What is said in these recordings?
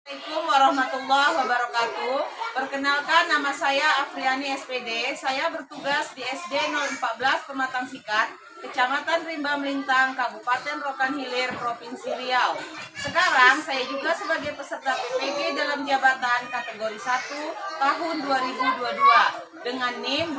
Assalamualaikum warahmatullahi wabarakatuh. Perkenalkan, nama saya Afriani SPD. Saya bertugas di SD 014 Pematang Sikat, Kecamatan Rimba Melintang, Kabupaten Rokan Hilir, Provinsi Riau. Sekarang saya juga sebagai peserta PPG dalam jabatan kategori 1 tahun 2022 dengan NIM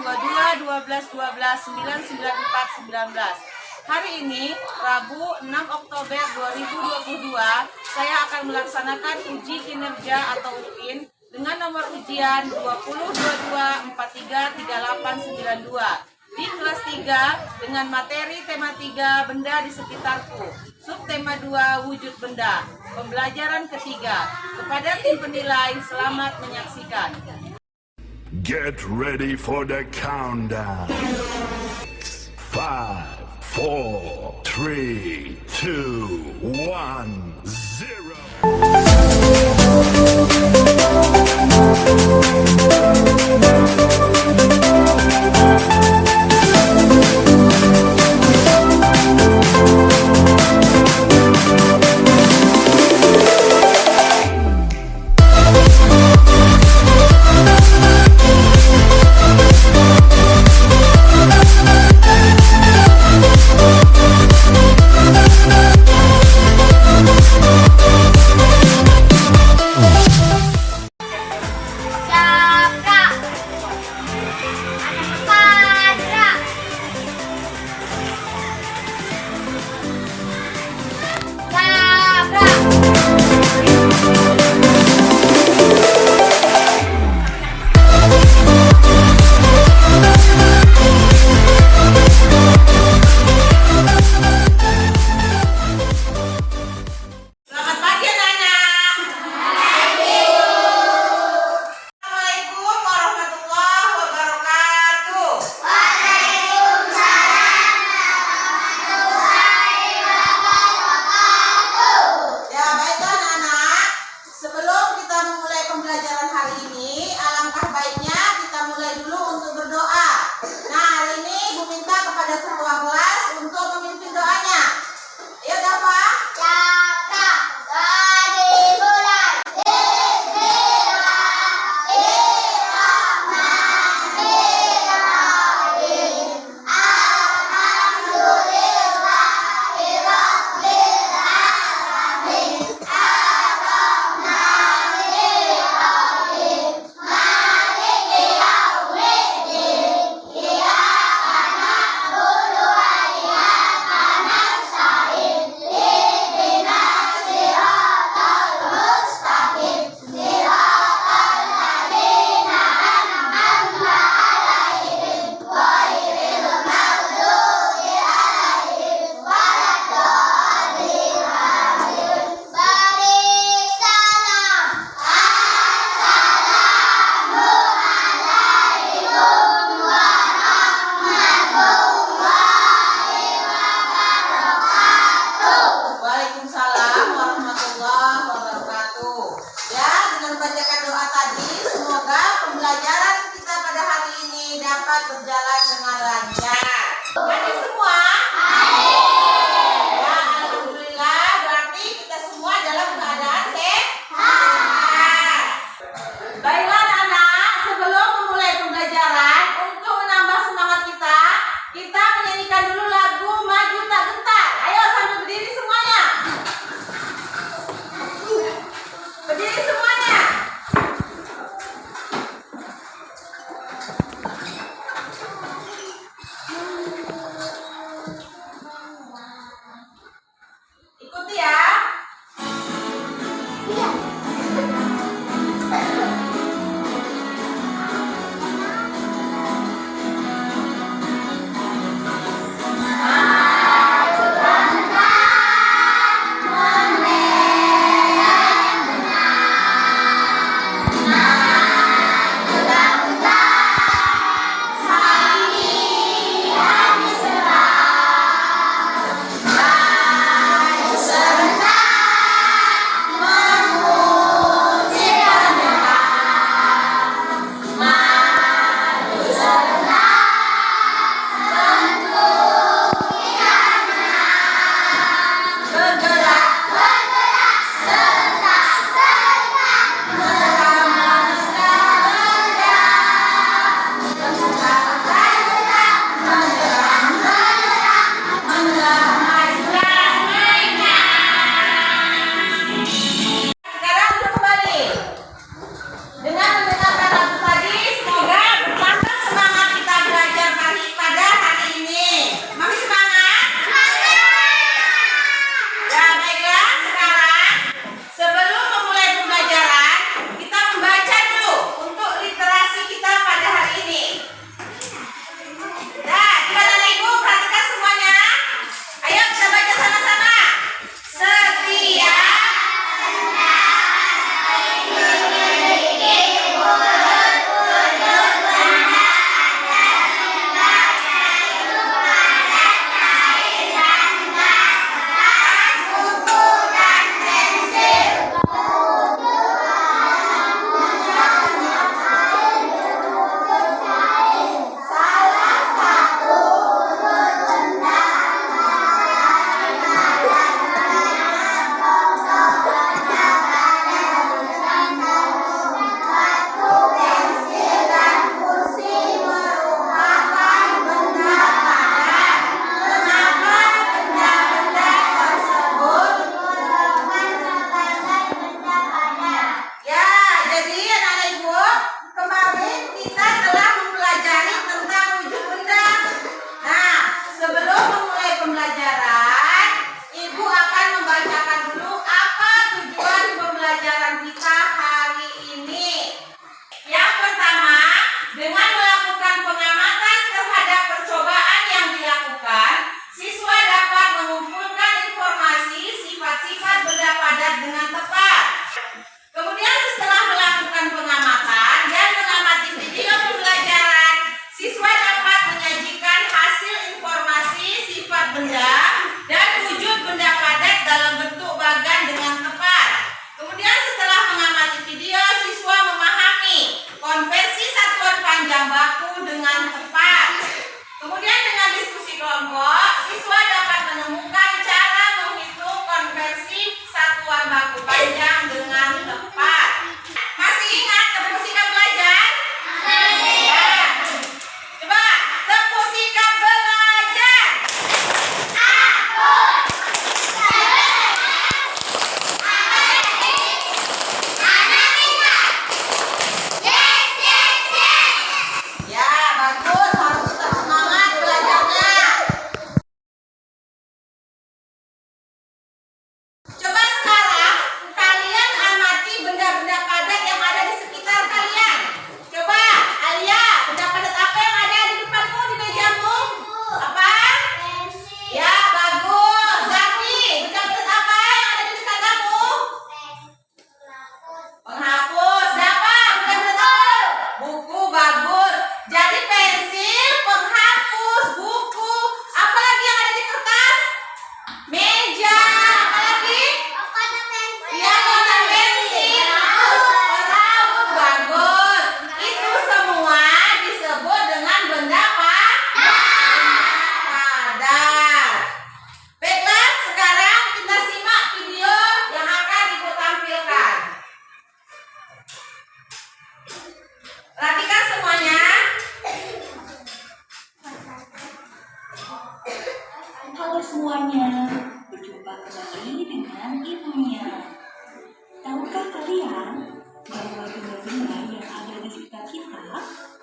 221212994419. Hari ini, Rabu 6 Oktober 2022, saya akan melaksanakan uji kinerja atau UKIN dengan nomor ujian 2022433892 di kelas 3 dengan materi tema 3 benda di sekitarku, subtema 2 wujud benda, pembelajaran ketiga. Kepada tim penilai, selamat menyaksikan. Get ready for the countdown. 5, 4, 3, 2, 1, 0. Pembelajaran hari ini, alangkah baiknya kita mulai dulu untuk berdoa. Nah, hari ini Bu minta kepada ketua kelas untuk memimpin doanya. Ayo, Dafa. Waalaikumsalam warahmatullahi wabarakatuh. Ya, dengan bacakan doa tadi, semoga pembelajaran kita pada hari ini dapat berjalan dengan lancar. Hadir semua? Ya, alhamdulillah, berarti kita semua dalam keadaan sehat. Baiklah anak-anak, sebelum memulai pembelajaran, untuk menambah semangat kita menyanyikan dulu lagu Maju Tak Gentar. Ayo sambil berdiri semuanya. Berdiri semuanya.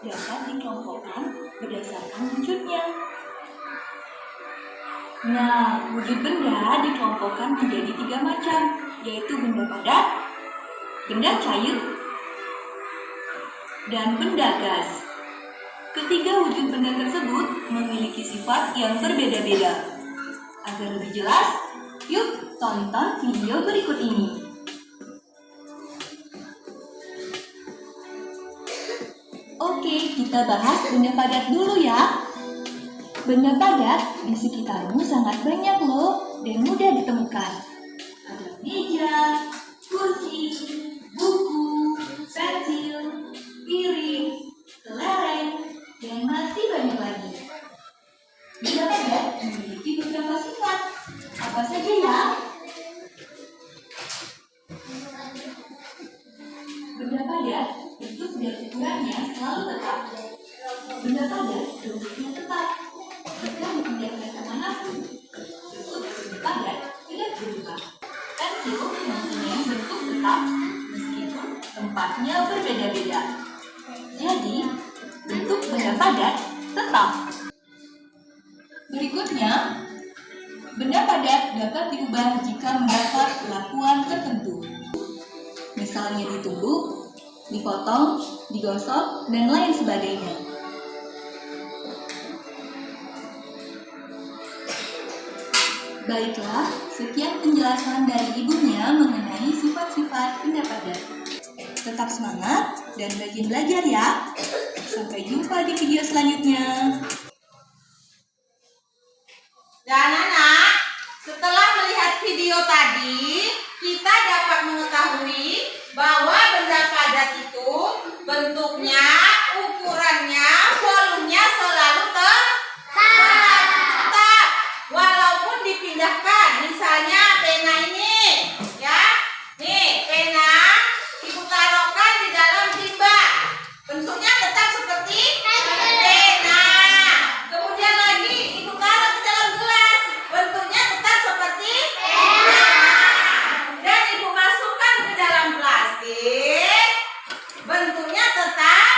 dapat dikelompokkan berdasarkan wujudnya. Nah, wujud benda dikelompokkan menjadi 3 macam, yaitu benda padat, benda cair, dan benda gas. Ketiga wujud benda tersebut memiliki sifat yang berbeda-beda. Agar lebih jelas, yuk tonton video berikut ini. Oke, kita bahas benda padat dulu ya. Benda padat di sekitarmu sangat banyak loh dan mudah ditemukan. Ada meja, kursi, buku, pensil, piring, kelereng, dan masih banyak lagi. Benda padat memiliki beberapa sifat. Apa saja ya? Benda padat bentuk dan ukurannya selalu tetap. Benda padat bentuknya tetap. Jika dipindahkan kemanapun, bentuk benda padat tidak berubah. Pensil mempunyai bentuk tetap meskipun tempatnya berbeda-beda. Jadi, bentuk benda padat tetap. Berikutnya, benda padat dapat diubah jika mendapat perlakuan tertentu. Misalnya ditumbuk, dipotong, digosok, dan lain sebagainya. Baiklah, sekian penjelasan dari ibunya mengenai sifat-sifat benda padat. Tetap semangat dan rajin belajar ya. Sampai jumpa di video selanjutnya. Dan anak, setelah melihat video tadi, kita dapat mengetahui bahwa benda padat itu bentuknya, ukurannya, volumenya selalu tetap. Walaupun dipindahkan, misalnya pena ini, ya, nih pena ibu taruhkan di dalam timba, bentuknya tetap seperti pena. Kemudian lagi ibu taruh ke dalam gelas, bentuknya tetap seperti pena. Dan ibu masukkan ke dalam plastik, bentuknya tetap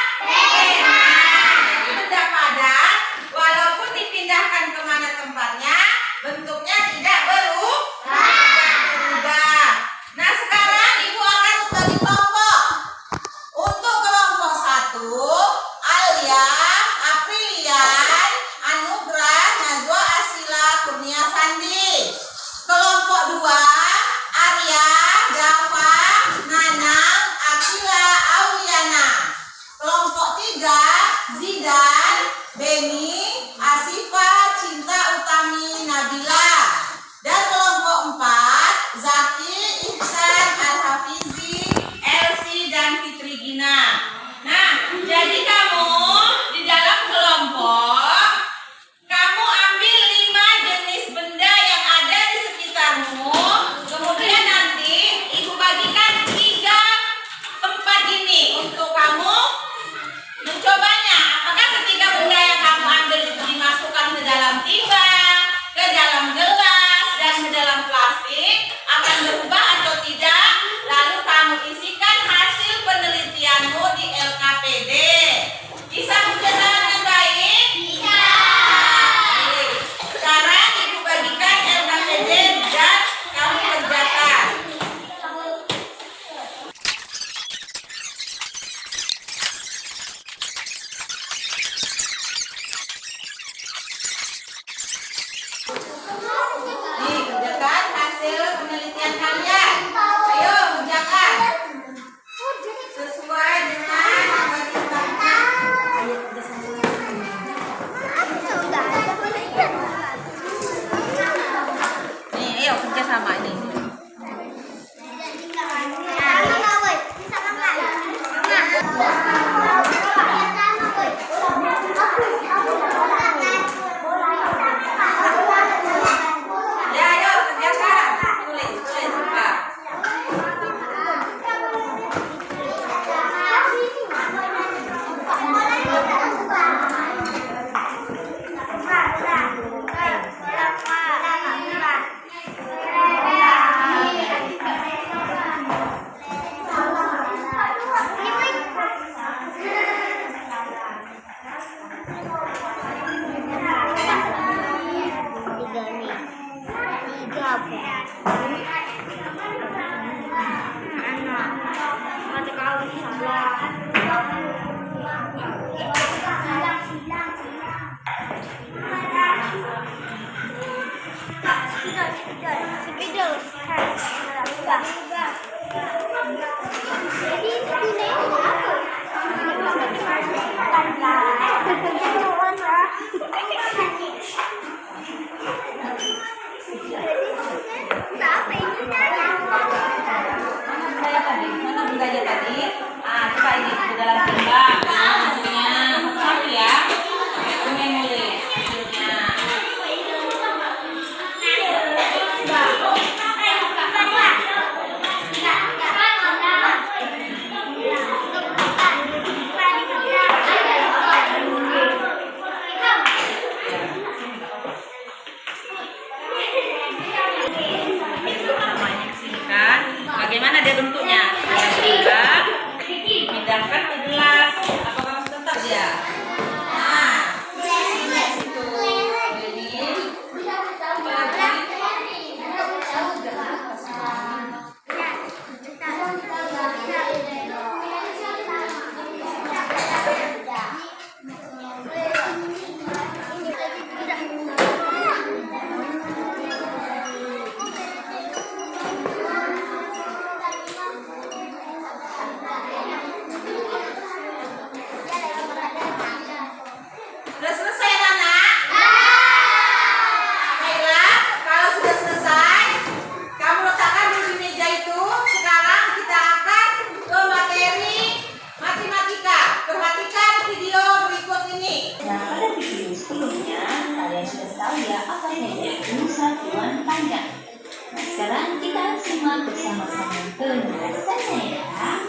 simak bersama-sama penjelasannya ya.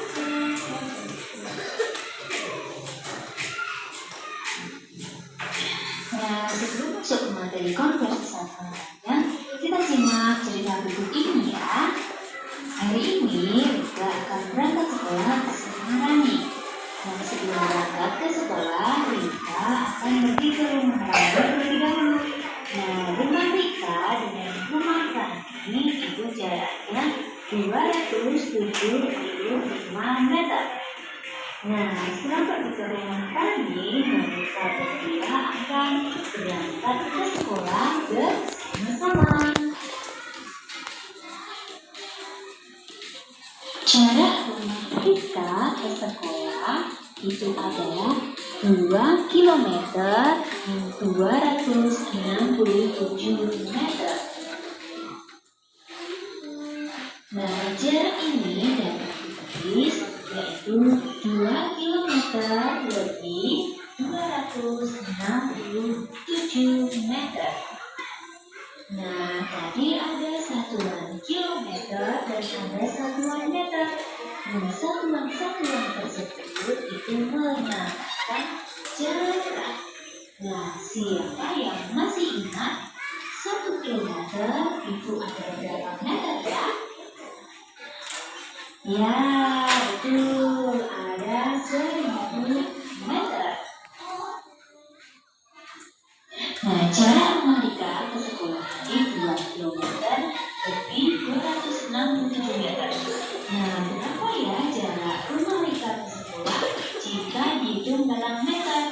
Nah, sebelum masuk ke materi konversasi selanjutnya, kita simak cerita berikut ini ya. Hari ini Rika akan berangkat sekolah bersama Rani. Dan sebelum berangkat ke sekolah, Rika akan pergi ke rumah Rani terlebih dahulu. Nah, rumah Rika dengan rumah Rani itu jaraknya 275 meter. Nah, setelah pergi ke rumah Rani, Rika berdua akan berangkat ke sekolah bersama-sama. Jarak rumah Rika ke sekolah itu adalah 2 km 267 meter. Nah, jarak ini dapat ditulis yaitu 2 km lebih 267 meter. Nah, tadi ada satuan kilometer dan ada satuan meter. Nah, satuan-satuan tersebut itu menamakan jarak. Nah, siapa yang masih ingat 1 kilometer itu ada berapa meter ya? Ya, betul, ada 1000 meter. Nah, jarak rumah Rika ke sekolah ini 2 km lebih 267 meter. Nah, berapa ya jarak rumah Rika ke sekolah jika dihitung dalam meter?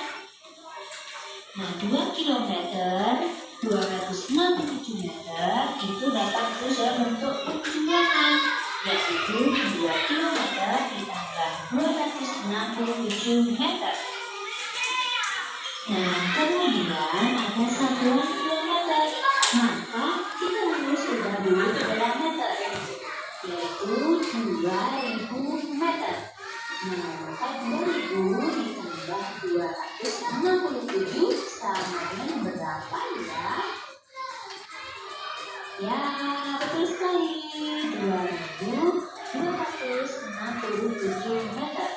Nah, 2 km 267 meter itu dapat ditulis bentuk penjumlahan, yaitu 2 km ditambah 267 meter. Nah, kemudian ada satuan kilometer, maka kita harus sudah dulu ke dalam meter, yaitu 2000 meter. Nah, maka 2000 ditambah 267 sama dengan berapa ya? Ya, betul sekali, 2267 meter.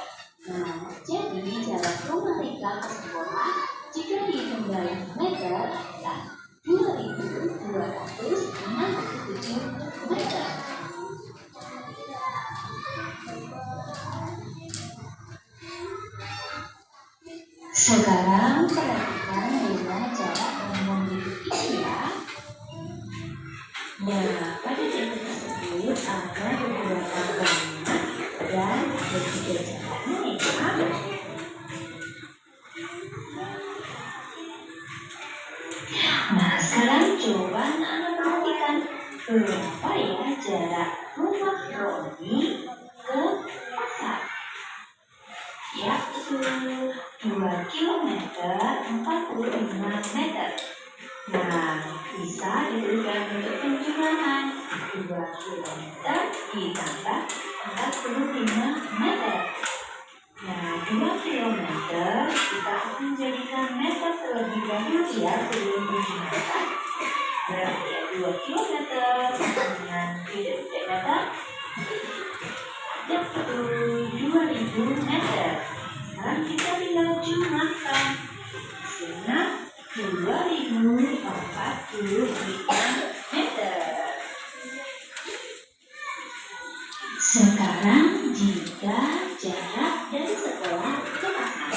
Nah, jadi jarak rumah Rika ke sekolah jika dihitung dalam meter adalah 2267 meter. Sekarang perhatikan bagaimana cara ngomong berikut ini ya. Nah, pada titik tersebut ada beberapa bangunan dan ketiga caranya ya. Nah, sekarang coba anak perhatikan berapa ya jarak rumah Roni ke pasar. Ya, itu 2 km 45 meter. Nah, bisa diberikan bentuk penjumlahan 2 km ditambah 45 meter. Nah, 2 km kita akan jadikan meter terlebih dahulu ya sebelum penjumlahan. Berarti ya 2 km dengan titik-titik meter ada 2000 meter. Sekarang kita tinggal jumlahkan. Sebenarnya 2045 meter. Sekarang jika jarak dari sekolah ke pasar,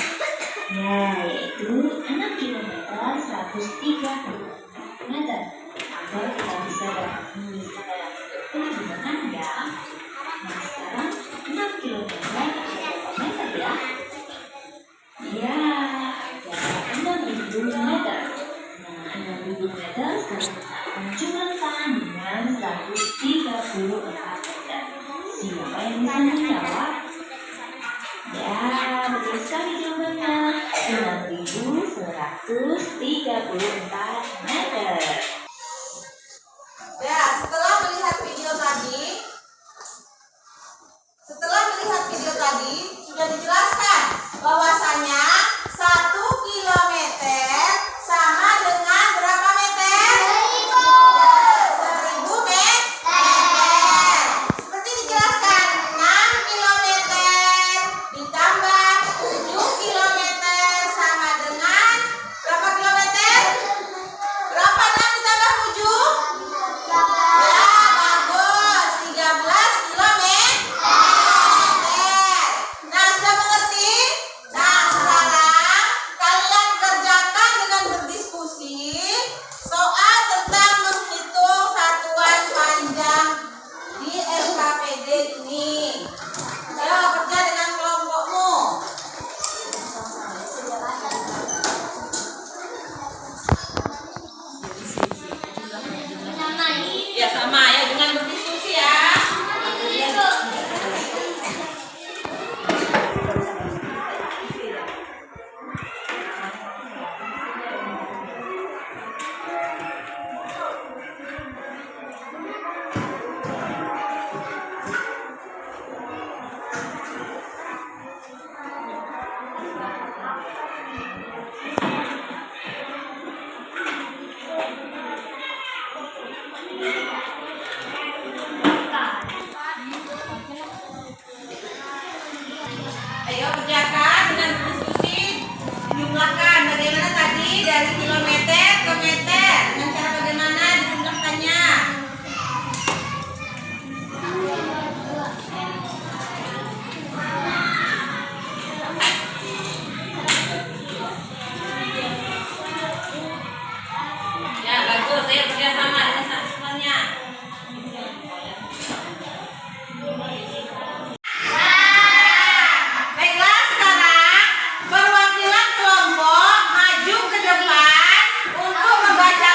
yaitu 6 km 130 meter. Agar kita bisa dapat menuliskan dalam bentuk penjumlahan ya. Nah, sekarang 6 km berapa meter ya? Ya, jarak 6000 meter. Nah, 6000 Ayo kerjakan dengan berdiskusi. Jumlahkan bagaimana tadi dari kilometer ke meter. Dengan cara bagaimana dijumlahkannya? Ya, bagus. Ayo kerjasama dengan semuanya. Baiklah, sekarang perwakilan kelompok maju ke depan untuk membaca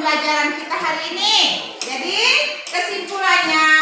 pembelajaran kita hari ini. Jadi kesimpulannya